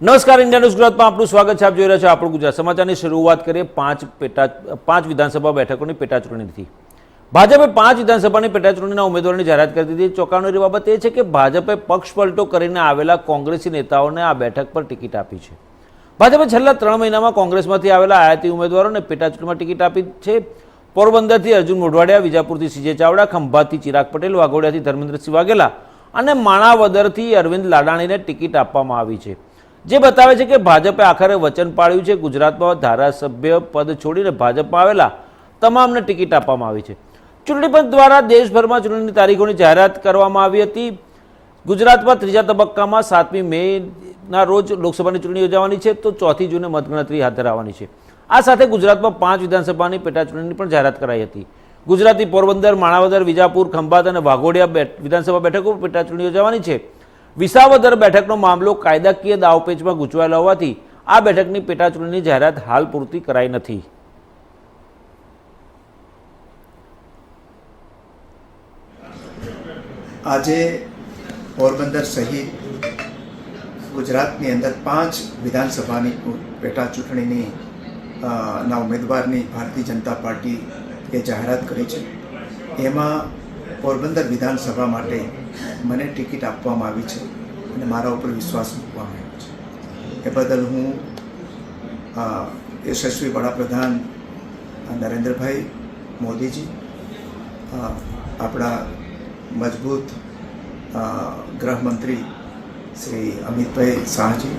નમસ્કાર, India news ગુજરાતમાં આપનું સ્વાગત છે. આપ જોઈ રહ્યા છો આપણું ગુજરાત. સમાચારની શરૂઆત કરીએ પાંચ વિધાનસભા બેઠકોની પેટાચૂંટણીથી. ભાજપે 5 વિધાનસભાની પેટાચૂંટણીના ઉમેદવારોની જાહેરાત કરી દીધી. ચોંકાવનારી બાબત એ છે કે ભાજપે પક્ષપલટો કરીને આવેલા કોંગ્રેસી નેતાઓને આ બેઠક પર ટિકિટ આપી છે. ભાજપે છેલ્લા 3 મહિનામાં કોંગ્રેસમાંથી આવેલા આયાતી ઉમેદવારોને પેટાચૂંટણીમાં ટિકિટ આપી છે. પોરબંદરથી અર્જુન મોઢવાડિયા, વિજાપુરથી સીજે ચાવડા, ખંભાતથી ચિરાગ પટેલ, વાઘોડિયાથી ધર્મેન્દ્રસિંહ વાઘેલા અને માણાવદરથી અરવિંદ લાડાણીને ટિકિટ આપવામાં આવી છે, જે બતાવે છે કે ભાજપે આખરે વચન પાળ્યું છે. ગુજરાતમાં ધારાસભ્ય પદ છોડીને ભાજપમાં આવેલા તમામને ટિકિટ આપવામાં આવી છે. ચૂંટણી પંચ દ્વારા દેશભરમાં ચૂંટણીની તારીખોની જાહેરાત કરવામાં આવી હતી. ગુજરાતમાં ત્રીજા તબક્કામાં 7મી મેના રોજ લોકસભાની ચૂંટણી યોજાવાની છે, તો 4 જૂને મતગણતરી હાથ ધરવાની છે. આ સાથે ગુજરાતમાં 5 વિધાનસભાની પેટાચૂંટણીની પણ જાહેરાત કરાઈ હતી. ગુજરાતની પોરબંદર, માણાવદર, વિજાપુર, ખંભાત અને વાઘોડિયા વિધાનસભા બેઠકો પર પેટાચૂંટણી યોજાવાની છે. વિસાવદર બેઠકનો મામલો કાયદાકીય દાવપેચમાં ગૂંચવાયેલો હોવાથી આ બેઠકની પેટાચૂંટણીની જાહેરાત હાલ પૂરતી કરાઈ નથી. આજે પોરબંદર સહિત ગુજરાતની અંદર 5 વિધાનસભાની પેટાચૂંટણીની ના ઉમેદવારની ભારતીય જનતા પાર્ટીએ જાહેરાત કરી છે. એમાં પોરબંદર વિધાનસભા માટે મને ટિકિટ આપવામાં આવી છે અને મારા ઉપર વિશ્વાસ મૂકવામાં આવ્યો છે. એ બદલ હું યશસ્વી વડાપ્રધાન નરેન્દ્રભાઈ મોદીજી, આપણા મજબૂત ગૃહમંત્રી શ્રી અમિતભાઈ શાહજી,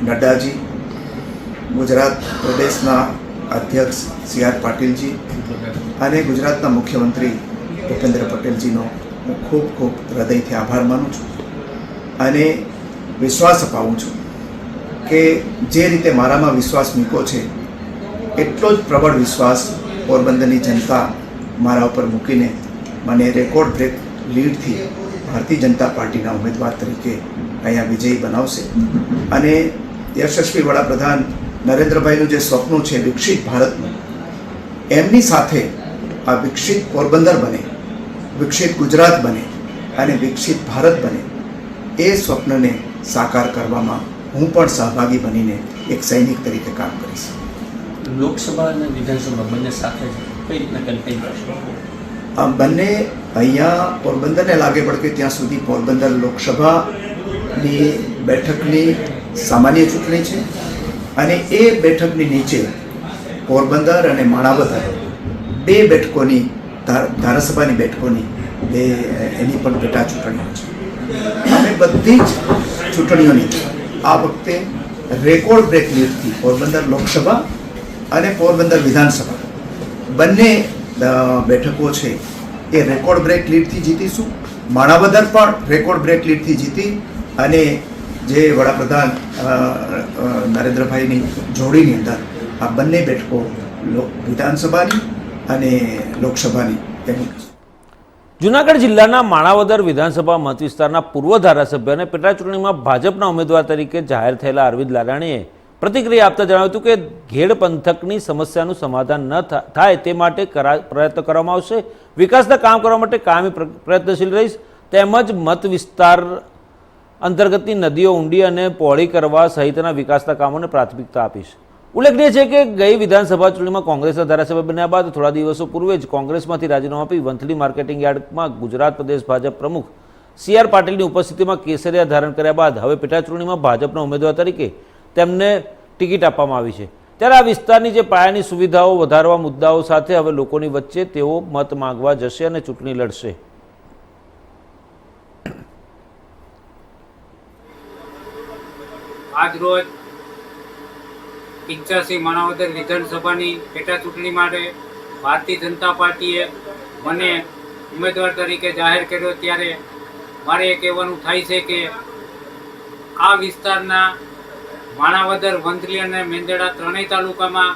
નડ્ડાજી, ગુજરાત પ્રદેશના અધ્યક્ષ સી આર પાટીલજી અને ગુજરાતના મુખ્યમંત્રી ભૂપેન્દ્ર પટેલજીનો હું ખૂબ ખૂબ હૃદયથી આભાર માનું છું અને વિશ્વાસ અપાવું છું કે જે રીતે મારામાં વિશ્વાસ મૂક્યો છે એટલો જ પ્રબળ વિશ્વાસ પોરબંદરની જનતા મારા ઉપર મૂકીને મને રેકોર્ડ બ્રેક લીડથી ભારતીય જનતા પાર્ટીના ઉમેદવાર તરીકે અહીંયા વિજયી બનાવશે. અને યશસ્વી વડાપ્રધાન નરેન્દ્રભાઈનું જે સ્વપ્ન છે વિકસિત ભારતનું, એમની સાથે આ વિકસિત પોરબંદર બને, વિકસિત ગુજરાત બને અને વિકસિત ભારત બને, એ સ્વપ્નને સાકાર કરવામાં હું પણ સહભાગી બનીને એક સૈનિક તરીકે કામ કરીશ. લોકસભા અને વિધાનસભા બંને સાથે કઈ રીતના કઈ આ બંને અહીંયા પોરબંદરને લાગે પડે ત્યાં સુધી પોરબંદર લોકસભાની બેઠકની સામાન્ય ચૂંટણી છે અને એ બેઠકની નીચે પોરબંદર અને માણાવદર 2 બેઠકોની ધારાસભાની બેઠકોની એની પણ પેટા ચૂંટણીઓ છે. અને બધી જ ચૂંટણીઓની આ વખતે રેકોર્ડ બ્રેક લીડથી પોરબંદર લોકસભા અને પોરબંદર વિધાનસભા બંને બેઠકો છે એ રેકોર્ડ બ્રેક લીડથી જીતીશું. માણાવદર પણ રેકોર્ડ બ્રેક લીડથી જીતી અને જે વડાપ્રધાન નરેન્દ્રભાઈની જોડીની અંદર આ બંને બેઠકો વિધાનસભાની અને લોકસભાની એની. જૂનાગઢ જિલ્લાના માણાવદર વિધાનસભા મત વિસ્તારના પૂર્વ ધારાસભ્ય અને પેટાચૂંટણીમાં ભાજપના ઉમેદવાર તરીકે જાહેર થયેલા અરવિંદ લાડાણીએ પ્રતિક્રિયા આપતા જણાવ્યું હતું કે ઘેડ પંથકની સમસ્યાનું સમાધાન ન થાય તે માટે પ્રયત્ન કરવામાં આવશે. વિકાસના કામ કરવા માટે કાયમી પ્રયત્નશીલ રહીશ. તેમજ મત વિસ્તાર અંતર્ગતની નદીઓ ઊંડી અને પહોળી કરવા સહિતના વિકાસના કામોને પ્રાથમિકતા આપીશ. ઉલ્લેખનીય છે કે ગઈ વિધાનસભા ચૂંટણીમાં કોંગ્રેસના ધારાસભ્ય બન્યા બાદ થોડા દિવસો પૂર્વે જ કોંગ્રેસમાંથી રાજીનામું આપી વંથલી માર્કેટિંગ યાર્ડમાં ગુજરાત પ્રદેશ ભાજપ પ્રમુખ સી આર પાટીલની ઉપસ્થિતિમાં કેસરિયા ધારણ કર્યા બાદ હવે પેટાચૂંટણીમાં ભાજપના ઉમેદવાર તરીકે તેમને ટિકિટ આપવામાં આવી છે. ત્યારે આ વિસ્તારની જે પાયાની સુવિધાઓ વધારવા મુદ્દાઓ સાથે હવે લોકોની વચ્ચે તેઓ મત માંગવા જશે અને ચૂંટણી લડશે. આજ રોજ 85 માણાવદર વિધાનસભાની પેટા ચૂંટણી માટે ભારતીય જનતા પાર્ટીએ મને ઉમેદવાર તરીકે જાહેર કર્યો. ત્યારે મારે એ કહેવાનું થાય છે કે આ વિસ્તારના માણાવદર, વંથલી અને મેંદરડા ત્રણેય તાલુકામાં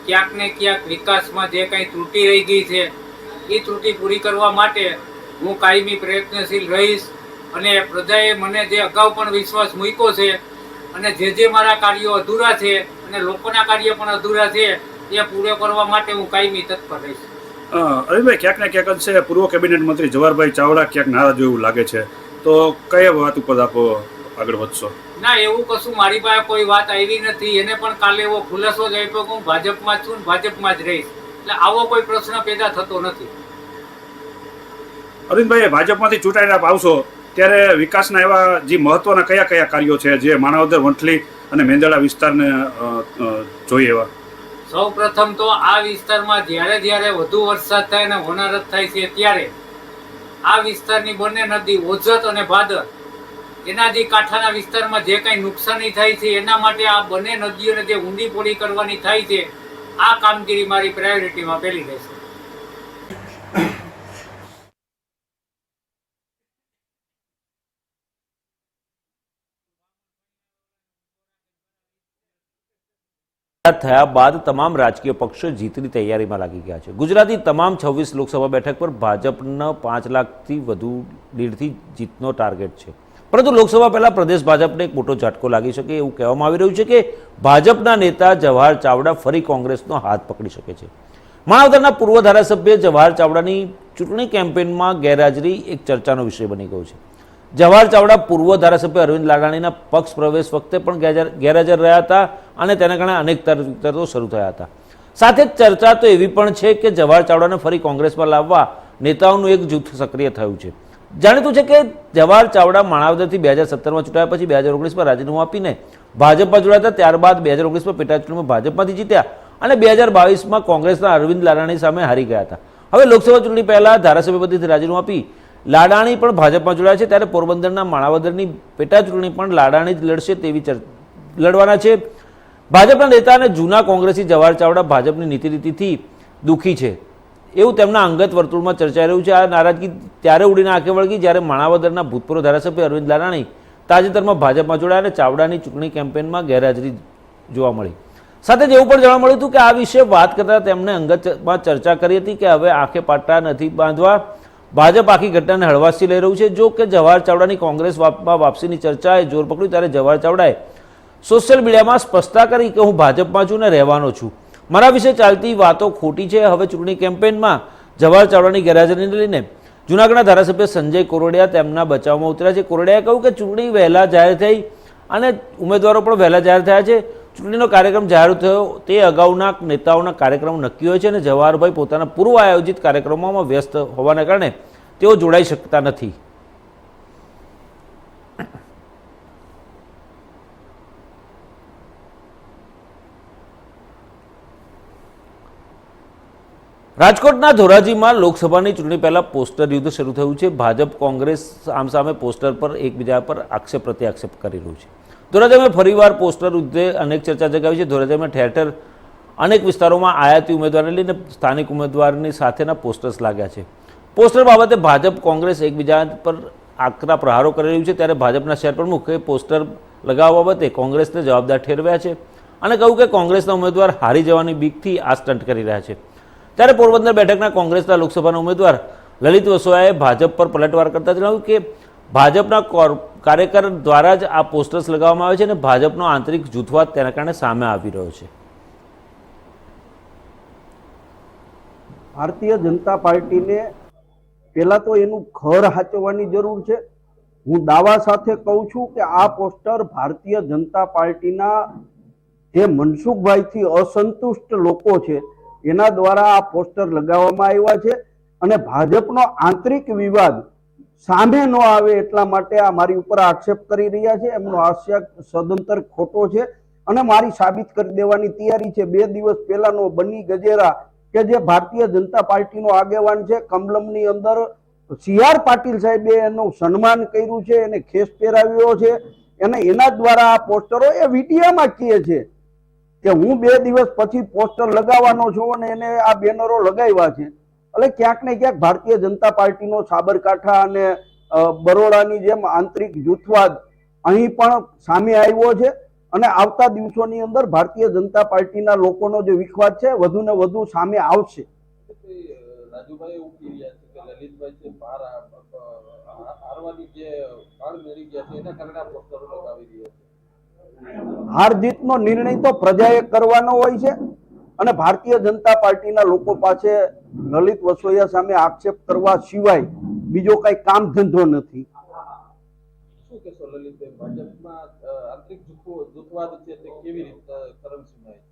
ક્યાંક ને ક્યાંક વિકાસમાં જે કંઈ ત્રુટિ રહી ગઈ છે એ ત્રુટિ પૂરી કરવા માટે હું કાયમી પ્રયત્નશીલ રહીશ. અને પ્રજાએ મને જે અગાઉ પણ વિશ્વાસ મૂક્યો છે અને જે મારા કાર્યો અધૂરા છે અને લોકોના કાર્ય પણ અધૂરા છે એ પૂરો કરવા માટે હું કાયમી તત્પર રહીશ. અરવિંદભાઈ, ક્યાંક ને ક્યાંક અંશે પૂર્વ કેબિનેટ મંત્રી જવાહરભાઈ ચાવડા ક્યાંક નારાજ એવું લાગે છે. તો કયા વાત ઉપર આપ આગળ વધશો? ના, એવું કશું મારી પાસે કોઈ વાત આવી નથી. એને પણ કાલે એવો ખુલાસો જ આપ્યો કે હું ભાજપમાં જ છું ને ભાજપમાં જ રહીશ. એટલે આવો કોઈ પ્રશ્ન પેદા થતો નથી. અરવિંદભાઈ, ભાજપમાંથી ચૂંટાઈને આપ આવશો ત્યારે વિકાસના એવા જે મહત્વના કયા કયા કાર્યો છે જે માણાવદર, વંથલી અને મેંદરડા વિસ્તારને જોઈએ એવા? સૌ પ્રથમ તો આ વિસ્તારમાં જ્યારે વધુ વરસાદ થાય અને હોનારત થાય છે ત્યારે આ વિસ્તારની બંને નદી ઓજત અને ભાદર એના જે કાંઠાના વિસ્તારમાં જે કંઈ નુકસાની થાય છે એના માટે આ બંને નદીઓને જે ઊંડી પોળી કરવાની થાય છે, આ કામગીરી મારી પ્રાયોરિટીમાં પહેલી રહેશે. થયા બાદ તમામ રાજકીય પક્ષો જીતની તૈયારીમાં લાગી ગયા છે. ગુજરાતની તમામ 26 લોકસભા બેઠક પર ભાજપનો 5 લાખથી વધુ લીડથી જીતનો ટાર્ગેટ છે. પરંતુ લોકસભા પહેલા પ્રદેશ ભાજપને એક મોટો ઝટકો લાગી શકે એવું કહેવામાં આવી રહ્યું છે કે ભાજપના નેતા જવાહર ચાવડા ફરી કોંગ્રેસનો હાથ પકડી શકે છે. માણાવદરના પૂર્વ ધારાસભ્ય જવાહર ચાવડાની ચૂંટણી કેમ્પેનમાં ગેરહાજરી એક ચર્ચાનો વિષય બની ગયો છે. જવાહર ચાવડા પૂર્વ ધારાસભ્ય અરવિંદ લાડાણીના પક્ષ પ્રવેશ વખતે પણ ગેરહાજર રહ્યા હતા અને તેના કારણે અનેક તરતો શરૂ થયા હતા. સાથે જ ચર્ચા તો એવી પણ છે કે જવાહર ચાવડાને ફરી કોંગ્રેસમાં લાવવા નેતાઓનું એક જૂથ સક્રિય થયું છે. જાણીતું છે કે જવાહર ચાવડા માણાવદરથી 2017માં ચૂંટાયા પછી 2019માં રાજીનામું આપીને ભાજપમાં જોડાયા હતા. ત્યારબાદ 2019માં પેટા ચૂંટણીમાં ભાજપમાંથી જીત્યા અને 2022માં કોંગ્રેસના અરવિંદ લાડાણી સામે હારી ગયા હતા. હવે લોકસભા ચૂંટણી પહેલા ધારાસભ્ય પદેથી રાજીનામું આપી લાડાણી પણ ભાજપમાં જોડાયા છે. ત્યારે પોરબંદરના માણાવદરની પેટા ચૂંટણી પણ લાડાણી જ લડશે તેવી લડવાના છે. ભાજપના નેતા અને જૂના કોંગ્રેસી જવાહર ચાવડા ભાજપની નીતિરીતિથી દુઃખી છે એવું તેમના અંગત વર્તુળમાં ચર્ચાઈ રહ્યું છે. આ નારાજગી ત્યારે ઉડીને આંખે વળગી જ્યારે માણાવદરના ભૂતપૂર્વ ધારાસભ્ય અરવિંદ લાડાણી તાજેતરમાં ભાજપમાં જોડાયા અને ચાવડાની ચૂંટણી કેમ્પેનમાં ગેરહાજરી જોવા મળી. સાથે જ એવું પણ જાણવા મળ્યું હતું કે આ વિશે વાત કરતા તેમણે અંગતમાં ચર્ચા કરી હતી કે હવે આંખે પાટા નથી બાંધવા, ભાજપ આખી ઘટનાને હળવાશથી લઈ રહ્યું છે. જો કે જવાહર ચાવડાની કોંગ્રેસમાં વાપસીની ચર્ચાએ જોર પકડ્યું ત્યારે જવાહર ચાવડાએ સોશિયલ મીડિયામાં સ્પષ્ટતા કરી કે હું ભાજપમાં છું ને રહેવાનો છું. મારા વિશે ચાલતી વાતો ખોટી છે. હવે ચૂંટણી કેમ્પેનમાં જવાહર ચાવડાની ગેરહાજરીને લઈને જૂનાગઢના ધારાસભ્ય સંજય કોરોડિયા તેમના બચાવમાં ઉતર્યા છે. કોરોડિયાએ કહ્યું કે ચૂંટણી વહેલા જાહેર થઈ અને ઉમેદવારો પણ વહેલા જાહેર થયા છે. ચૂંટણીનો કાર્યક્રમ જાહેર થયો તે અગાઉના નેતાઓના કાર્યક્રમો નક્કી હોય છે અને જવાહરભાઈ પોતાના પૂર્વ આયોજિત કાર્યક્રમોમાં વ્યસ્ત હોવાના કારણે તેઓ જોડાઈ શકતા નથી. રાજકોટના ધોરાજીમાં લોકસભાની ચૂંટણી પહેલા પોસ્ટર યુદ્ધ શરૂ થયું છે. ભાજપ કોંગ્રેસ આમસામે પોસ્ટર પર એકબીજા પર આક્ષેપ પ્રત્યાક્ષેપ કરી રહ્યું છે. ધોરાજીમાં ફરીવાર પોસ્ટર યુદ્ધે અનેક ચર્ચા જગાવી છે. ધોરાજીમાં ઠેર ઠેર અનેક વિસ્તારોમાં આયાતી ઉમેદવારને લઈને સ્થાનિક ઉમેદવારની સાથેના પોસ્ટર્સ લાગ્યા છે. પોસ્ટર બાબતે ભાજપ કોંગ્રેસ એકબીજા પર આકરા પ્રહારો કરી રહ્યું છે. ત્યારે ભાજપના શહેર પ્રમુખે પોસ્ટર લગાવવા બાબતે કોંગ્રેસને જવાબદાર ઠેરવ્યા છે અને કહ્યું કે કોંગ્રેસના ઉમેદવાર હારી જવાની બીકથી આ સ્ટન્ટ કરી રહ્યા છે. ત્યારે પોરબંદર બેઠકના કોંગ્રેસના લોકસભાના ઉમેદવાર લલિત વસોયાએ ભાજપ પર પલટવાર કરતા જણાવ્યું કે ભાજપના કાર્યકર દ્વારા જ આ પોસ્ટર્સ લગાવવામાં આવે છે અને ભાજપનો આંતરિક જૂથવાદ તેના કારણે સામે આવી રહ્યો છે. ભારતીય જનતા પાર્ટીને પહેલા તો એનું ઘર હાચવવાની જરૂર છે. હું દાવા સાથે કહું છું કે આ પોસ્ટર ભારતીય જનતા પાર્ટીના જે મનસુખભાઈથી અસંતુષ્ટ લોકો છે એના દ્વારા આ પોસ્ટર લગાવવામાં આવ્યા છે અને ભાજપનો આંતરિક વિવાદ સામે ન આવે એટલા માટે આ મારી ઉપર આક્ષેપ કરી રહ્યા છે. એમનો આક્ષેપ સદંતર ખોટો છે અને મારી સાબિત કરી દેવાની તૈયારી છે. 2 દિવસ પહેલાનો બની ગજેરા કે જે ભારતીય જનતા પાર્ટીનો આગેવાન છે, કમલમની અંદર CR પાટીલ સાહેબે એનું સન્માન કર્યું છે, એને ખેસ પહેરાવ્યો છે અને એના દ્વારા આ પોસ્ટરો એ વિડીયોમાં કહે છે કે હું 2 દિવસ પછી પોસ્ટર લગાવવાનો છું અને એને આ બેનરો લગાવ્યા છે. એટલે ક્યાંક ને ક્યાંક ભારતીય જનતા પાર્ટીનો સાબરકાંઠા અને બરોડાની જેમ આંતરિક જૂથવાદ અહીં પણ સામે આવ્યો છે અને આવતા દિવસોની અંદર ભારતીય જનતા પાર્ટીના લોકોનો જે વિખવાદ છે વધુ ને વધુ સામે આવશે. રાજુભાઈ એવું કહી રહ્યા છે કે લલિતભાઈ છે હારવાની જે ફાળ મેળવી ગયા છે એના કારણે આ પોસ્ટરો લગાવી રહ્યા છે. હાર જીતનો નિર્ણય તો પ્રજાએ કરવાનો હોય છે અને ભારતીય જનતા પાર્ટીના લોકો પાસે લલિત વસોયા સામે આક્ષેપ કરવા સિવાય બીજો કઈ કામ ધંધો નથી. શું કહેશો લલિતભાઈ, ભાજપમાં આંતરિક જૂથવાદ છે તે કેવી રીતે કરમસીમાય છે?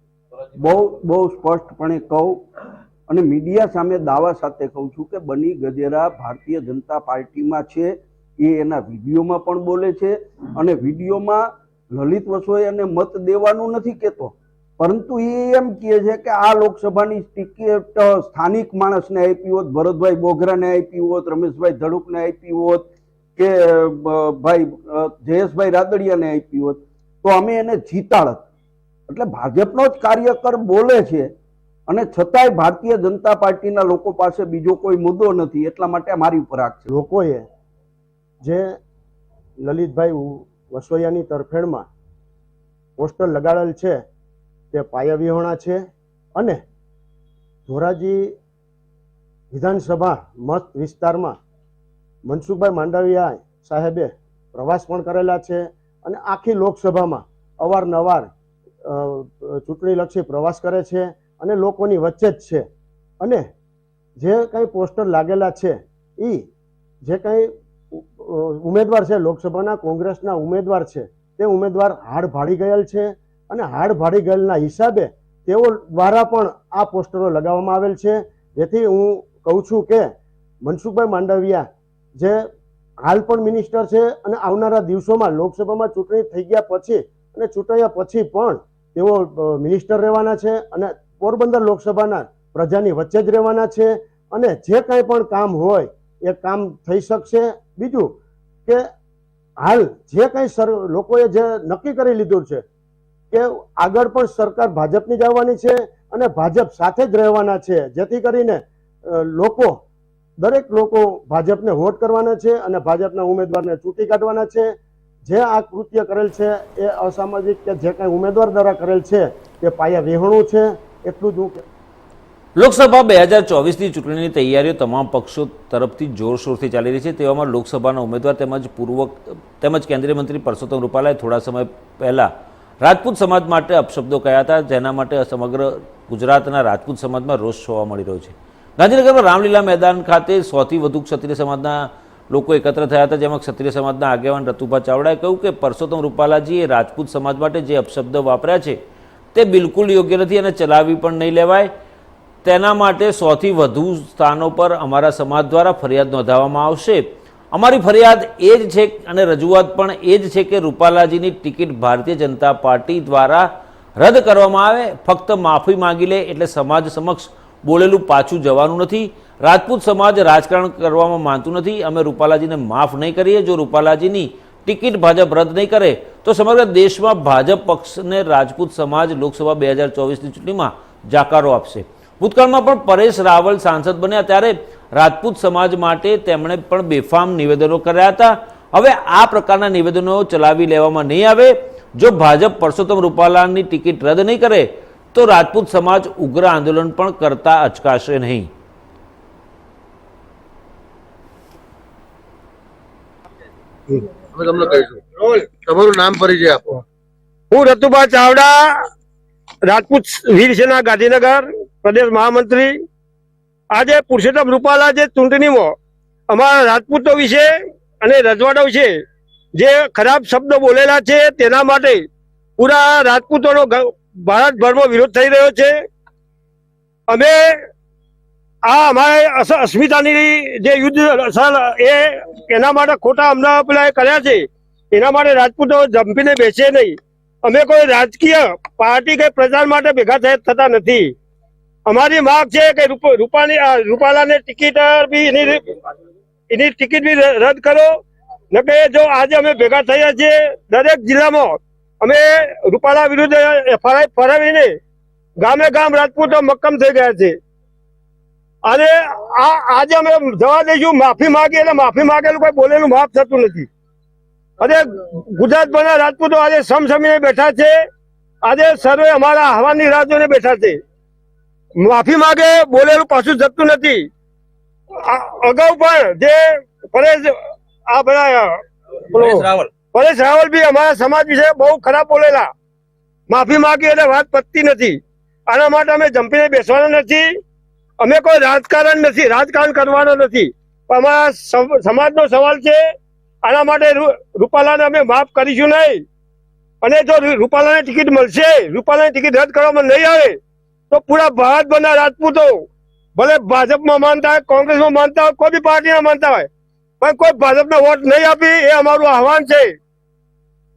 બહુ સ્પષ્ટપણે કહું અને મીડિયા સામે દાવા સાથે કહું છું કે બની ગજેરા ભારતીય જનતા પાર્ટીમાં છે. એ એના વિડીયોમાં પણ બોલે છે અને વિડીયોમાં લલિત વસોઈ અને મત દેવાનું નથી કહેતો, પરંતુ એ એમ કહે છે કે આ લોકસભાની ટિકિટ સ્થાનિક માણસને આપી હોત, ભરતભાઈ બોઘરાને આપી હોત, રમેશભાઈ ધડુકને આપી હોત કે ભાઈ જયેશભાઈ રાદડિયાને આપી હોત તો અમે એને જીતાડત. એટલે ભાજપનો જ કાર્યકર બોલે છે અને છતાંય ભારતીય જનતા પાર્ટીના લોકો પાસે બીજો કોઈ મુદ્દો નથી, એટલા માટે મારી ઉપર આક્ષેપ. લોકોએ જે લલિતભાઈ વસોયાની તરફેણમાં પોસ્ટર લગાડેલ છે તે પાયાવિહોણા છે અને ધોરાજી વિધાનસભા મત વિસ્તારમાં મનસુખભાઈ માંડવિયા સાહેબે પ્રવાસ પણ કરેલા છે અને આખી લોકસભામાં અવારનવાર ચૂંટણીલક્ષી પ્રવાસ કરે છે અને લોકોની વચ્ચે જ છે. અને જે કંઈ પોસ્ટર લાગેલા છે એ જે કંઈ ઉમેદવાર છે લોકસભાના કોંગ્રેસના ઉમેદવાર છે તે ઉમેદવાર હાડ ભાડી ગયેલ છે અને હાડ ભાડી ગયેલના હિસાબે તેઓ દ્વારા પણ આ પોસ્ટરો લગાવવામાં આવેલ છે. જેથી હું કહું છું કે મનસુખભાઈ માંડવિયા જે હાલ પણ મિનિસ્ટર છે અને આવનારા દિવસોમાં લોકસભામાં ચૂંટણી થઈ ગયા પછી અને ચૂંટાયા પછી પણ તેઓ મિનિસ્ટર રહેવાના છે અને પોરબંદર લોકસભાના પ્રજાની વચ્ચે જ રહેવાના છે અને જે કાંઈ પણ કામ હોય એ કામ થઈ શકશે. બીજું કે હાલ જે કંઈ લોકોએ જે નક્કી કરી લીધું છે કે આગળ પણ સરકાર ભાજપની જ આવવાની છે અને ભાજપ સાથે જ રહેવાના છે, જેથી કરીને દરેક લોકો ભાજપને વોટ કરવાના છે અને ભાજપના ઉમેદવારને ચૂંટી કાઢવાના છે. જે આ કૃત્ય કરેલ છે એ અસામાજિક કે જે કંઈ ઉમેદવાર દ્વારા કરેલ છે તે પાયા વિહોણું છે. એટલું જ હું લોકસભા 2024ની ચૂંટણીની તૈયારીઓ તમામ પક્ષો તરફથી જોરશોરથી ચાલી રહી છે. તેવામાં લોકસભાના ઉમેદવાર તેમજ કેન્દ્રીય મંત્રી પરસોત્તમ રૂપાલાએ થોડા સમય પહેલાં રાજપૂત સમાજ માટે અપશબ્દો કહ્યા હતા, જેના માટે સમગ્ર ગુજરાતના રાજપૂત સમાજમાં રોષ જોવા મળી રહ્યો છે. ગાંધીનગરમાં રામલીલા મેદાન ખાતે 100થી વધુ ક્ષત્રિય સમાજના લોકો એકત્ર થયા હતા, જેમાં ક્ષત્રિય સમાજના આગેવાન રતુભા ચાવડાએ કહ્યું કે પરસોત્તમ રૂપાલાજીએ રાજપૂત સમાજ માટે જે અપશબ્દ વાપર્યા છે તે બિલકુલ યોગ્ય નથી અને ચલાવી પણ નહીં લેવાય. તેના માટે 100થી વધુ સ્થાનો પર અમારા સમાજ દ્વારા ફરિયાદ નોંધાવવામાં આવશે. અમારી ફરિયાદ એ જ છે અને રજૂઆત પણ એ જ છે કે રૂપાલાજીની ટિકિટ ભારતીય જનતા પાર્ટી દ્વારા રદ કરવામાં આવે. ફક્ત માફી માંગી લે એટલે સમાજ સમક્ષ બોલેલું પાછું જવાનું નથી. રાજપૂત સમાજ રાજકારણ કરવામાં માનતું નથી. અમે રૂપાલાજીને માફ નહીં કરીએ. જો રૂપાલાજીની ટિકિટ ભાજપ રદ નહીં કરે તો સમગ્ર દેશમાં ભાજપ પક્ષને રાજપૂત સમાજ લોકસભા 2024ની ચૂંટણીમાં જાકારો આપશે. ભૂતકાળમાં પણ પરેશ રાવલ સાંસદ બન્યા ત્યારે રાજપૂત સમાજ માટે તેમણે પણ બેફામ નિવેદનો કર્યા હતા. હવે આ પ્રકારના નિવેદનો ચલાવી લેવામાં નહીં આવે. જો ભાજપ પરસોત્તમ રૂપાલાની ટિકિટ રદ નહીં કરે તો રાજપૂત સમાજ ઉગ્ર આંદોલન પણ કરતા અચકાશે નહીં. અમે તમને કહીશું. તમારું નામ પરિચય આપો. હું રતુભા ચાવડા, રાજપૂત વીર સેના ગાંધીનગર પ્રદેશ મહામંત્રી. આજે પુરુષોત્તમ રૂપાલા જે ચૂંટણીમાં અમારા રાજપૂતો વિશે અને રજવાડા વિશે જે ખરાબ શબ્દો બોલેલા છે તેના માટે પૂરા રાજપૂતોનો ભારતભરમાં વિરોધ થઈ રહ્યો છે. અમે આ અમારે અસ્મિતાની જે યુદ્ધ એના માટે ખોટા હમણાં પેલા કર્યા છે, એના માટે રાજપૂતો જંપીને બેસે નહીં. અમે કોઈ રાજકીય પાર્ટી કે પ્રચાર માટે ભેગા થતા નથી. અમારી માંગ છે કે રૂપાલાને ટિકિટ બી એની ટિકિટ બી રદ કરો. ન કે જો આજે અમે ભેગા થયા છીએ દરેક જિલ્લામાં અમે રૂપાલા વિરુદ્ધ ફરાવીને ગામે ગામ રાજપૂતો મક્કમ થઈ ગયા છે. અને આજે અમે જવા દઈશું માફી માંગીએ એટલે માફી માંગેલું કોઈ બોલેલું માફ થતું નથી. અને ગુજરાતભરના રાજપૂતો આજે સમસમીને બેઠા છે. આજે સર્વે અમારા હવાની રાહ જોઈને બેઠા છે. માફી માંગે બોલેલું પાછું જતું નથી. અગાઉ પણ જે પરેશ રાવલ બી અમારા સમાજ વિશે બહુ ખરાબ બોલેલા. માફી માંગી એટલે વાત પતતી નથી. આના માટે અમે જંપીને બેસવાના નથી. અમે કોઈ રાજકારણ કરવાનો નથી. અમારા સમાજનો સવાલ છે આના માટે રૂપાલાને અમે માફ કરીશું નહીં. અને જો રૂપાલાને ટિકિટ મળશે, રૂપાલાની ટિકિટ રદ કરવામાં નહીં આવે તો પૂરા ભારતભરના રાજપૂતો ભલે ભાજપમાં માનતા હોય, કોંગ્રેસમાં માનતા હોય, કોઈ બી પાર્ટીમાં માનતા હોય, પણ કોઈ ભાજપને વોટ નહીં આપી એ અમારું આહવાન છે.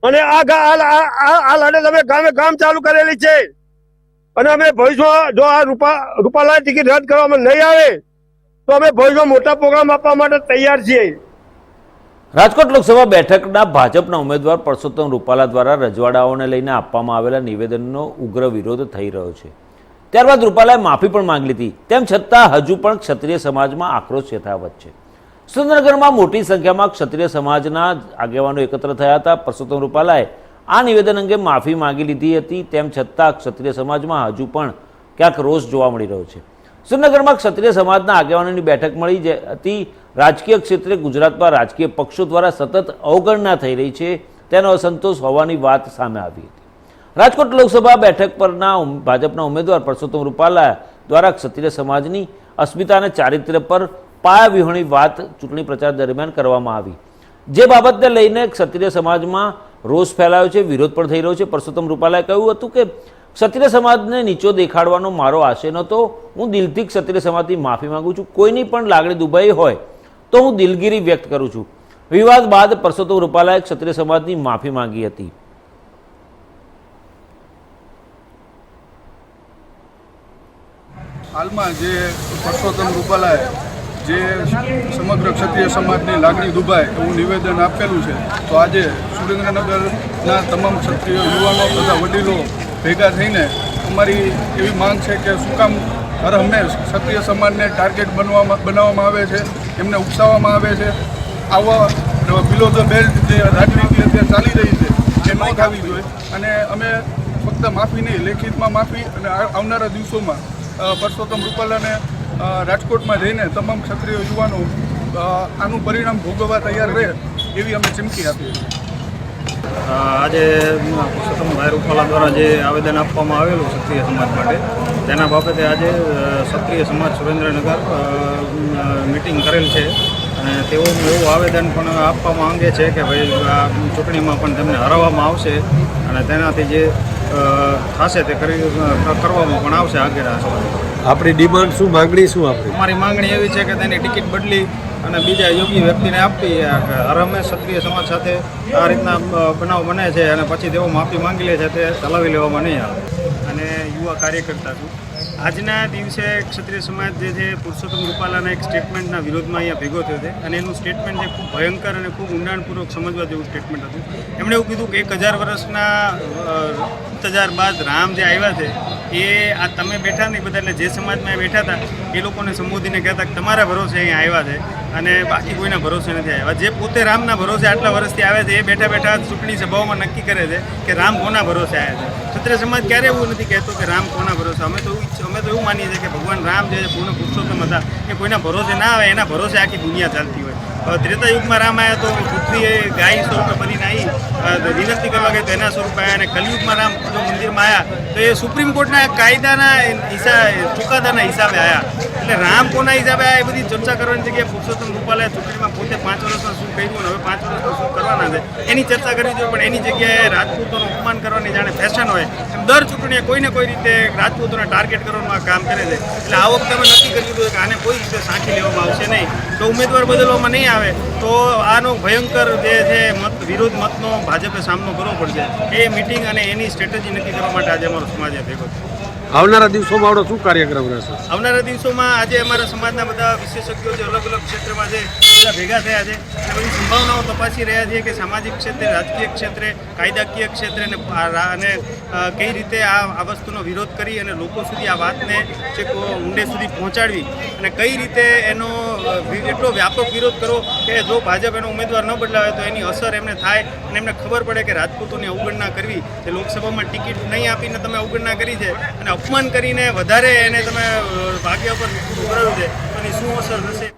અને આ લડત અમે ગામે ગામ ચાલુ કરેલી છે. અને અમે ભવિષ્યમાં જો આ રૂપાલાની ટિકિટ રદ કરવામાં નહીં આવે તો અમે ભવિષ્યમાં મોટા પ્રોગ્રામ આપવા માટે તૈયાર છીએ. રાજકોટ લોકસભા બેઠકના ભાજપના ઉમેદવાર પરસોત્તમ રૂપાલા દ્વારા રજવાડાઓને લઈને આપવામાં આવેલા નિવેદનનો ઉગ્ર વિરોધ થઈ રહ્યો છે. ત્યારબાદ રૂપાલાએ માફી પણ માંગી લીધી. તેમ છતાં હજુ પણ ક્ષત્રિય સમાજમાં આક્રોશ યથાવત છે. સુરેન્દ્રનગરમાં મોટી સંખ્યામાં ક્ષત્રિય સમાજના આગેવાનો એકત્ર થયા હતા. પરસોત્તમ રૂપાલાએ આ નિવેદન અંગે માફી માંગી લીધી હતી. તેમ છતાં ક્ષત્રિય સમાજમાં હજુ પણ ક્યાંક રોષ જોવા મળી રહ્યો છે. સુરેન્દ્રનગરમાં ક્ષત્રિય સમાજના આગેવાનોની બેઠક મળી હતી. રાજકીય ક્ષેત્રે ગુજરાતમાં રાજકીય પક્ષો દ્વારા સતત અવગણના થઈ રહી છે તેનો અસંતોષ હોવાની વાત સામે આવી હતી. રાજકોટ લોકસભા બેઠક પરના ભાજપના ઉમેદવાર પરસોત્તમ રૂપાલા દ્વારા ક્ષત્રિય સમાજની અસ્મિતા અને ચારિત્ર્ય પર પાયાવિહોણી વાત ચૂંટણી પ્રચાર દરમિયાન કરવામાં આવી, જે બાબતને લઈને ક્ષત્રિય સમાજમાં રોષ ફેલાયો છે, વિરોધ પણ થઈ રહ્યો છે. પરસોત્તમ રૂપાલાએ કહ્યું હતું કે ક્ષત્રિય સમાજને નીચો દેખાડવાનો મારો આશય નહોતો. હું દિલથી ક્ષત્રિય સમાજથી માફી માંગુ છું. કોઈની પણ લાગણી દુભાઈ હોય તો હું દિલગીરી વ્યક્ત કરું છું. વિવાદ બાદ પરસોત્તમ રૂપાલાએ ક્ષત્રિય સમાજની માફી માંગી હતી. હાલમાં જે પરસોત્તમ રૂપાલાએ જે સમગ્ર ક્ષત્રિય સમાજની લાગણી દુભાય એવું નિવેદન આપેલું છે, તો આજે સુરેન્દ્રનગરના તમામ ક્ષત્રિય યુવાનો તથા વડીલો ભેગા થઈને અમારી એવી માંગ છે કે શું કામ હર હંમેશ ક્ષત્રિય સમાજને ટાર્ગેટ બનાવવામાં આવે છે, એમને ઉકસાવવામાં આવે છે. આવા બિલો ધ બેલ્ટ જે રાજનીતિ અત્યારે ચાલી રહી છે એ ન થવી જોઈએ. અને અમે ફક્ત માફી નહીં, લેખિતમાં માફી અને આવનારા દિવસોમાં પરસોત્તમ રૂપાલાને રાજકોટમાં જઈને તમામ ક્ષત્રિય યુવાનો આનું પરિણામ ભોગવવા તૈયાર રહે એવી અમે ચીમકી આપીએ છીએ. આજે પરસોત્તમભાઈ રૂપાલા દ્વારા જે આવેદન આપવામાં આવેલું ક્ષત્રિય સમાજ માટે, તેના બાબતે આજે ક્ષત્રિય સમાજ સુરેન્દ્રનગર મિટિંગ કરેલ છે. અને તેઓનું એવું આવેદન પણ આપવા માંગે છે કે ભાઈ આ ચૂંટણીમાં પણ તેમને હરાવવામાં આવશે અને તેનાથી જે થશે તે કરવામાં પણ આવશે આગળ. આપણી ડિમાન્ડ શું, માંગણી શું? અમારી માંગણી એવી છે કે તેની ટિકિટ બદલી અને બીજા યોગ્ય વ્યક્તિને આપવી. હરહંમેશ ક્ષત્રિય સમાજ સાથે આ રીતના બનાવ બને છે અને પછી તેઓ માફી માંગી લે છે, તે ચલાવી લેવામાં નહીં આવે. અને યુવા કાર્યકર્તા છું. આજના દિવસે ક્ષત્રિય સમાજ જે છે પુરુષોત્તમ રૂપાલાના એક સ્ટેટમેન્ટના વિરોધમાં અહીંયા ભેગો થયો છે. અને એનું સ્ટેટમેન્ટ છે ખૂબ ભયંકર અને ખૂબ ઊંડાણપૂર્વક સમજવા જેવું સ્ટેટમેન્ટ હતું. એમણે એવું કીધું કે 1000 વર્ષના ઇંતજાર બાદ રામ જે આવ્યા છે એ આ તમે બેઠા નહીં બધા, એટલે જે સમાજમાં બેઠા હતા એ લોકોને સંબોધીને કહેતા કે તમારા ભરોસે અહીંયા આવ્યા છે અને બાકી કોઈના ભરોસે નથી આવ્યા. જે પોતે રામના ભરોસે આટલા વર્ષથી આવે છે એ બેઠા બેઠા ચૂંટણી સભાઓમાં નક્કી કરે છે કે રામ કોના ભરોસે આવ્યા છે. ક્ષત્રિય સમાજ ક્યારે એવું નથી કહેતો કે રામ કોના ભરોસે. અમે તો એવું માનીએ છીએ કે ભગવાન રામ જે પૂર્ણ પુરુષોત્તમ હતા એ કોઈના ભરોસે ના આવે, એના ભરોસે આખી દુનિયા ચાલતી હોય. ત્રેતા યુગમાં રામ આવ્યા તો પૃથ્વીએ ગાય સ્વરૂપે બનીને આવી વિનંતી કરવા ગઈ તો એના સ્વરૂપે આવ્યા. અને કલિયુગમાં રામ જો મંદિરમાં આવ્યા તો એ સુપ્રીમ કોર્ટના કાયદાના ચુકાદાના હિસાબે આવ્યા. એટલે રામ કોના હિસાબે આવ્યા એ બધી ચર્ચા કરવાની જગ્યાએ પુરુષોત્તમ રૂપાલાએ ચૂંટણીમાં પોતે 5 વર્ષમાં શું કર્યું અને હવે 5 વર્ષમાં શું કરવાના છે એની ચર્ચા કરવી જોઈએ. પણ એની જગ્યાએ રાજપૂતોનું અપમાન કરવાની જાણે ફેશન હોય એમ દર ચૂંટણીએ કોઈને કોઈ રીતે રાજપૂતોને ટાર્ગેટ કરવાનું આ કામ કરે છે. એટલે આ વખતે અમે નક્કી કરી દીધું કે આને કોઈ રીતે સાંખી લેવામાં આવશે નહીં. તો ઉમેદવાર બદલવામાં નહીં આવે તો આનો ભયંકર જે છે વિરોધ મતનો ભાજપે સામનો કરવો પડશે. એ મિટિંગ અને એની સ્ટ્રેટેજી નક્કી કરવા માટે આજે અમારો સમાજ ભેગો છે. આવનારા દિવસોમાં આપણો શું કાર્યક્રમ રહેશે? આવનારા દિવસોમાં આજે અમારા સમાજના બધા વિશેષજ્ઞો જે અલગ અલગ ક્ષેત્રમાં છે બધા ભેગા થયા છે અને બધી સંભાવનાઓ તપાસી રહ્યા છીએ કે સામાજિક ક્ષેત્રે, રાજકીય ક્ષેત્રે, કાયદાકીય ક્ષેત્રે અને કઈ રીતે આ વસ્તુનો વિરોધ કરી અને લોકો સુધી આ વાતને છેક ઊંડે સુધી પહોંચાડવી અને કઈ રીતે એનો એટલો વ્યાપક વિરોધ કરવો કે જો ભાજપ એનો ઉમેદવાર ન બદલાવે તો એની અસર એમને થાય અને એમને ખબર પડે કે રાજપૂતોની અવગણના કરવી, કે લોકસભામાં ટિકિટ નહીં આપીને તમે અવગણના કરી છે અને અપમાન કરીને વધારે એને તમે ભાગ્ય પર ઉભરાવ્યું છે તો એની શું અસર થશે.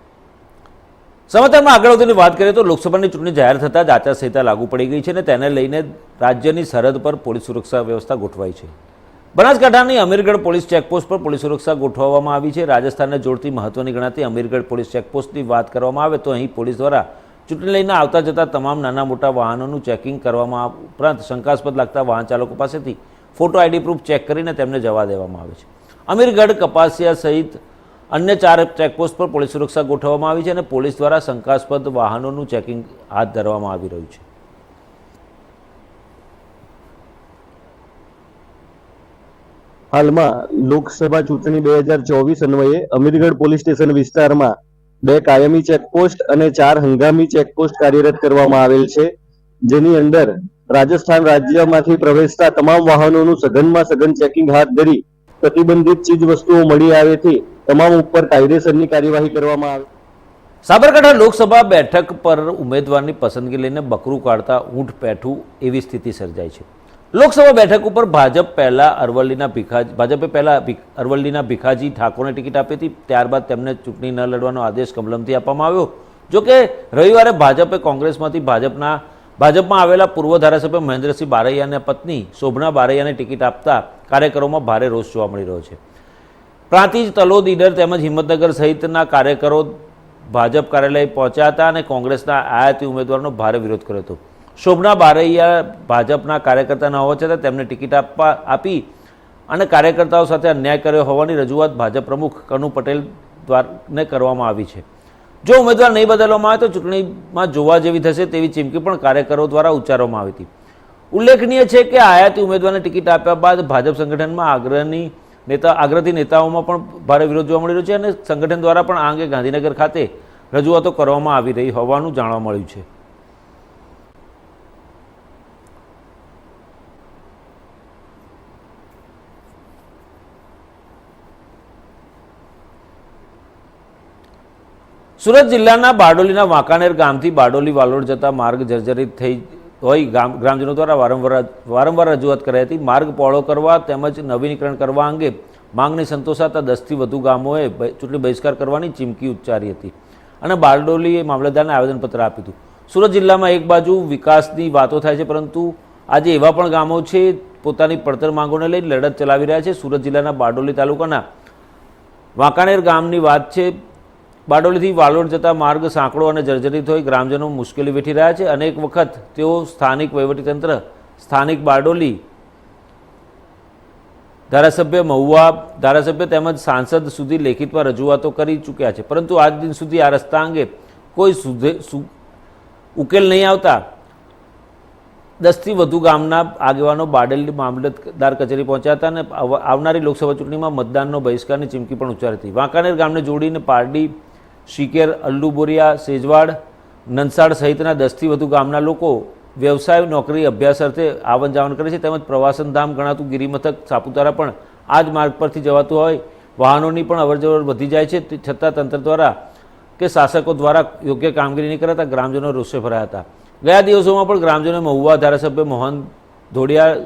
સમાચારમાં આગળ વધીને વાત કરીએ તો લોકસભાની ચૂંટણી જાહેર થતાં જ આચારસંહિતા લાગુ પડી ગઈ છે અને તેને લઈને રાજ્યની સરહદ પર પોલીસ સુરક્ષા વ્યવસ્થા ગોઠવાઈ છે. બનાસકાંઠાની અમીરગઢ પોલીસ ચેકપોસ્ટ પર પોલીસ સુરક્ષા ગોઠવવામાં આવી છે. રાજસ્થાનને જોડતી મહત્વની ગણાતી અમીરગઢ પોલીસ ચેકપોસ્ટની વાત કરવામાં આવે તો અહીં પોલીસ દ્વારા ચૂંટણી લઈને આવતા જતા તમામ નાના મોટા વાહનોનું ચેકિંગ કરવામાં ઉપરાંત શંકાસ્પદ લાગતા વાહન ચાલકો પાસેથી ફોટો આઈડી પ્રૂફ ચેક કરીને તેમને જવા દેવામાં આવે છે. અમીરગઢ, કપાસિયા સહિત અન્ય 4 ચેકપોસ્ટ પર પોલીસ સુરક્ષા ગોઠવવામાં આવી છે અને પોલીસ દ્વારા શંકાસ્પદ વાહનોનું ચેકિંગ હાથ ધરવામાં આવી રહ્યું છે. હાલમાં લોકસભા ચૂંટણી 2024 અન્વયે અમીરગઢ પોલીસ સ્ટેશન વિસ્તારમાં 2 કાયમી ચેકપોસ્ટ અને 4 હંગામી ચેકપોસ્ટ કાર્યરત કરવામાં આવેલ છે, જેની અંદર રાજસ્થાન રાજ્યમાંથી પ્રવેશતા તમામ વાહનોનું સઘનમાં સઘન ચેકિંગ હાથ ધરી પ્રતિબંધિત ચીજ વસ્તુઓ મળી આવેથી તમામ ઉપર કાયદેસરની કાર્યવાહી કરવામાં આવે. સાબરકાંઠા લોકસભા બેઠક પર ઉમેદવારની પસંદગી લઈને બકરું કાઢતા ઊંટ પેઠું એવી સ્થિતિ સર્જાઈ છે. લોકસભા બેઠક ઉપર ભાજપે પહેલા અરવલ્લીના ભીખાજી ઠાકોરને ટિકિટ આપી હતી. ત્યારબાદ તેમને ચૂંટણી ન લડવાનો આદેશ કમલમથી આપવામાં આવ્યો. જોકે રવિવારે ભાજપે કોંગ્રેસમાંથી ભાજપમાં આવેલા પૂર્વ ધારાસભ્ય મહેન્દ્રસિંહ બારૈયાની પત્ની શોભના બારૈયાને ટિકિટ આપતા કાર્યકરોમાં ભારે રોષ જોવા મળી રહ્યો છે. પ્રાંતિજ, તલોદ, ઈડર તેમજ હિંમતનગર સહિતના કાર્યકરો ભાજપ કાર્યાલય પહોંચ્યા હતા અને કોંગ્રેસના આયાતી ઉમેદવારનો ભારે વિરોધ કર્યો હતો. શોભના બારૈયા ભાજપના કાર્યકર્તા ન હોવા છતાં તેમને ટિકિટ આપી અને કાર્યકર્તાઓ સાથે અન્યાય કર્યો હોવાની રજૂઆત ભાજપ પ્રમુખ કનુ પટેલ દ્વારા કરવામાં આવી છે. જો ઉમેદવાર નહીં બદલવામાં આવે તો ચૂંટણીમાં જોવા જેવી થશે તેવી ચીમકી પણ કાર્યકરો દ્વારા ઉચ્ચારવામાં આવી હતી. ઉલ્લેખનીય છે કે આયાતી ઉમેદવારને ટિકિટ આપ્યા બાદ ભાજપ સંગઠનમાં આગ્રહી નેતાઓમાં પણ ભારે વિરોધ જોવા મળી રહ્યો છે અને સંગઠન દ્વારા પણ આ અંગે ગાંધીનગર ખાતે રજૂઆતો કરવામાં આવી રહી હોવાનું જાણવા મળ્યું છે. સુરત જિલ્લાના બારડોલીના વાંકાનેર ગામથી બારડોલી વાલોડ જતા માર્ગ જર્જરિત થઈ હોય ગ્રામજનો દ્વારા વારંવાર રજૂઆત કરાઈ હતી. માર્ગ પહોળો કરવા તેમજ નવીનીકરણ કરવા અંગે માંગણી સંતોષાતા 10થી વધુ ગામોએ ચૂંટણી બહિષ્કાર કરવાની ચીમકી ઉચ્ચારી હતી અને બારડોલીએ મામલતદારને આવેદનપત્ર આપ્યું હતું. સુરત જિલ્લામાં એક બાજુ વિકાસની વાતો થાય છે, પરંતુ આજે એવા પણ ગામો છે પોતાની પડતર માંગોને લઈ લડત ચલાવી રહ્યા છે. સુરત જિલ્લાના બારડોલી તાલુકાના વાંકાનેર ગામની વાત છે. બારડોલીથી વાલોડ જતા માર્ગ સાંકડો અને જર્જરિત હોય ગ્રામજનો મુશ્કેલી વેઠી રહ્યા છે. અનેક વખત તેઓ સ્થાનિક વહીવટીતંત્ર, સ્થાનિક બારડોલી ધારાસભ્ય, મહુવા ધારાસભ્ય તેમજ સાંસદ સુધી લેખિતમાં રજૂઆતો કરી ચૂક્યા છે, પરંતુ આજ દિન સુધી આ રસ્તા અંગે કોઈ ઉકેલ નહીં આવતા 10થી વધુ ગામના આગેવાનો બારડોલી મામલતદાર કચેરી પહોંચ્યા હતા અને આવનારી લોકસભા ચૂંટણીમાં મતદાનનો બહિષ્કારની ચીમકી પણ ઉચ્ચારી હતી. વાંકાનેર ગામને જોડીને પારડી, શિકેર, અલ્લુ બોરિયા, સેજવાડ, નંસાડ સહિતના 10થી વધુ ગામના લોકો વ્યવસાય, નોકરી, અભ્યાસ અર્થે આવન જાવન કરે છે. તેમજ પ્રવાસન ધામ ગણાતું ગિરિમથક સાપુતારા પણ આ જ માર્ગ પરથી જવાતું હોય વાહનોની પણ અવરજવર વધી જાય છે. છતાં તંત્ર દ્વારા કે શાસકો દ્વારા યોગ્ય કામગીરી નહીં કરાતા ગ્રામજનો રોષે ભરાયા હતા. ગયા દિવસોમાં પણ ગ્રામજનોએ મહુવા ધારાસભ્ય મોહન ધોડિયા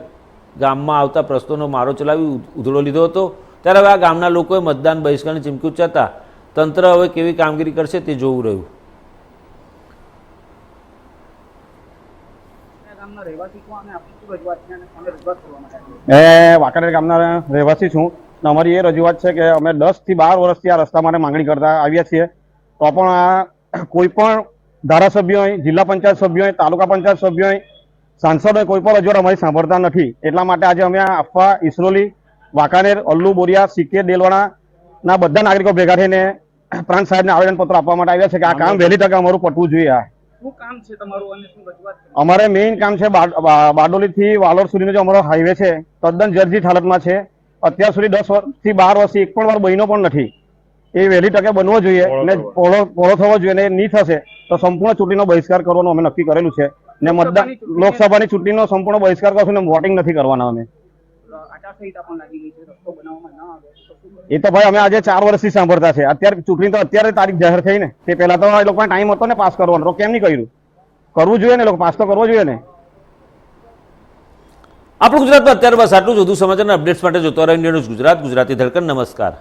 ગામમાં આવતા પ્રશ્નોનો મારો ચલાવી ઉધડો લીધો હતો. ત્યારે હવે આ ગામના લોકોએ મતદાન બહિષ્કારની ચીમકી ઉચ્ચારતા તંત્ર હવે કેવી કામગીરી કરશે તે જોવું રહ્યું. વાંકાનેર ગામના રહેવાસી છું. અમારી એ રજૂઆત છે કે અમે 10 થી 12 વર્ષથી આ રસ્તા માટે માંગણી કરતા આવ્યા છીએ, તો પણ આ કોઈ પણ ધારાસભ્યો હોય, જિલ્લા પંચાયત સભ્યો હોય, તાલુકા પંચાયત સભ્યો હોય, સાંસદ હોય, કોઈ પણ રજૂઆત અમારી સાંભળતા નથી. એટલા માટે આજે અમે આફવા, ઇસરોલી, વાંકાનેર, અલ્લુ બોરિયા, સિકેર, દેલવાડાના બધા નાગરિકો ભેગા થઈને પ્રાંત સાહેબને આવેદનપત્ર આપવા માટે આવ્યા છે કે આ કામ વહેલી તકે અમારું પટવું જોઈએ. શું કામ છે તમારું અને શું રજૂઆત? અમારે મેઇન કામ છે બારડોલી થી વાલોડ સુધીનો જે અમારો હાઈવે છે તદ્દન જર્જરિત હાલતમાં છે. અત્યાર સુધી 10 વર્ષથી 12 વર્ષથી એક પણ વાર બન્યો પણ નથી. એ વહેલી તકે બનવો જોઈએ અને પહોળો થવો જોઈએ, અને એ નહીં થશે તો સંપૂર્ણ ચૂંટણીનો બહિષ્કાર કરવાનો અમે નક્કી કરેલું છે. ને મતદાન લોકસભાની ચૂંટણીનો સંપૂર્ણ બહિષ્કાર કરશું ને વોટિંગ નથી કરવાના અમે. એ તો ભાઈ અમે આજે 4 વર્ષથી સાંભળતા છે. અત્યારે ચૂંટણી તો અત્યારે તારીખ જાહેર થઈ ને, તે પહેલા તો એ લોકોને ટાઈમ હતો ને પાસ કરવાનો, તો કેમ નહીં કર્યું? કરવું જોઈએ ને, લોકો પાસ તો કરવો જોઈએ ને. આપણું ગુજરાતમાં અત્યારે બસ આટલું જ. વધુ સમાચારના અપડેટ્સ માટે જોતો રહો ઇન્ડિયા ન્યૂઝ ગુજરાત, ગુજરાતી ધડકન. નમસ્કાર.